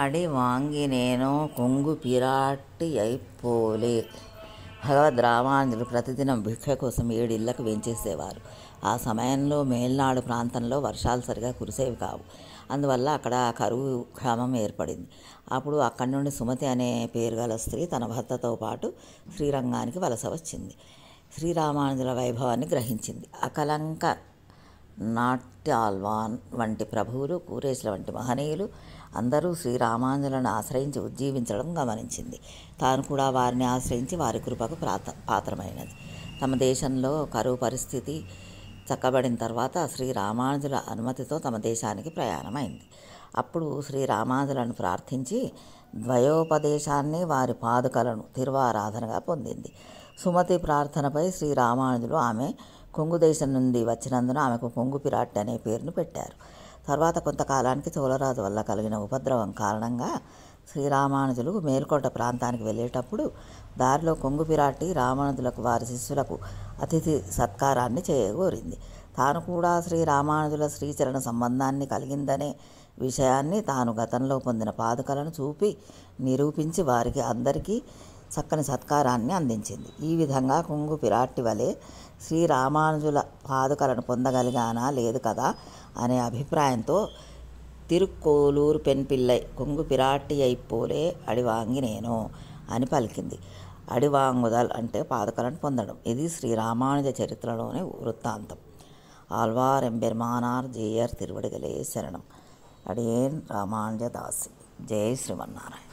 అడి వాంగినేనో కొంగు పిరాట్టి అయిపోలే. భగవద్ రామానుజులు ప్రతిదినం భిక్ష కోసం 7 ఇళ్లకు వేంచేసేవారు. ఆ సమయంలో మేల్నాడు ప్రాంతంలో వర్షాలు సరిగా కురిసేవి కావు. అందువల్ల అక్కడ కరువు క్షామం ఏర్పడింది. అప్పుడు అక్కడి నుండి సుమతి అనే పేరు గల స్త్రీ తన భర్తతో పాటు శ్రీరంగానికి వలస వచ్చింది. శ్రీరామానుజుల వైభవాన్ని గ్రహించింది. అకలంక నాట్యాల్వాన్ వంటి ప్రభువులు, కూరేసుల వంటి మహనీయులు అందరూ శ్రీరామానుజులను ఆశ్రయించి ఉజ్జీవించడం గమనించింది. తాను కూడా వారిని ఆశ్రయించి వారి కృపకు పాత్రమైనది. తమ దేశంలో కరువు పరిస్థితి చక్కబడిన తర్వాత శ్రీరామానుజుల అనుమతితో తమ దేశానికి ప్రయాణమైంది. అప్పుడు శ్రీరామానుజులను ప్రార్థించి ద్వయోపదేశాన్ని, వారి పాదుకలను తిరువారాధనగా పొందింది. సుమతి ప్రార్థనపై శ్రీరామానుజులు ఆమె కొంగు దేశం నుండి వచ్చినందున ఆమెకు కొంగు పిరాట్టి అనే పేరును పెట్టారు. తర్వాత కొంతకాలానికి చోళరాజు వల్ల కలిగిన ఉపద్రవం కారణంగా శ్రీరామానుజులు మేల్కోట ప్రాంతానికి వెళ్ళేటప్పుడు దారిలో కొంగు పిరాట్టి రామానుజులకు వారి శిష్యులకు అతిథి సత్కారాన్ని చేయగోరింది. తాను కూడా శ్రీరామానుజుల శ్రీచరణ సంబంధాన్ని కలిగిందనే విషయాన్ని తాను గతంలో పొందిన పాదుకలను చూపి నిరూపించి వారికి అందరికీ చక్కని సత్కారాన్ని అందించింది. ఈ విధంగా కొంగు పిరాట్టి వలె శ్రీరామానుజుల పాదుకలను పొందగలిగానా లేదు కదా అనే అభిప్రాయంతో తిరుక్కోలూరు పెన్ పిల్లై కొంగు పిరాట్టి అయిపోలే అడివాంగినేనో అని పలికింది. అడివాంగుదల్ అంటే పాదుకలను పొందడం. ఇది శ్రీరామానుజ చరిత్రలోని వృత్తాంతం. ఆళ్వార్ ఎంబెర్మానార్ జేయర్ తిరువడిగలే శరణం. అడియేన్ రామానుజదాసి. జై శ్రీమన్నారాయణ.